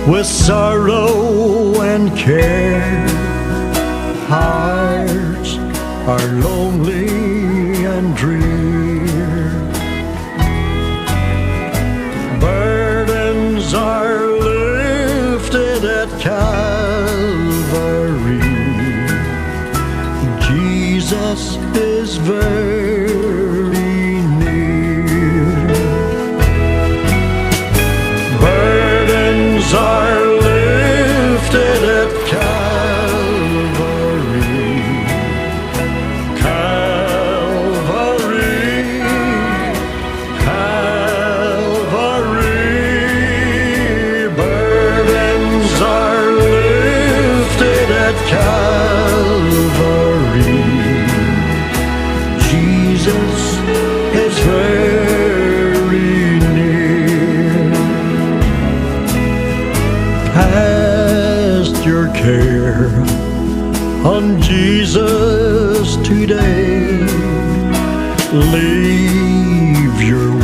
with sorrow and care. Hearts are lonely and drear. Burdens are lifted at Calvary. Jesus is very near. Burdens are lifted at Calvary. Calvary, Calvary. Burdens are lifted at Calvary. Jesus is very near. Cast your care on Jesus today. Leave your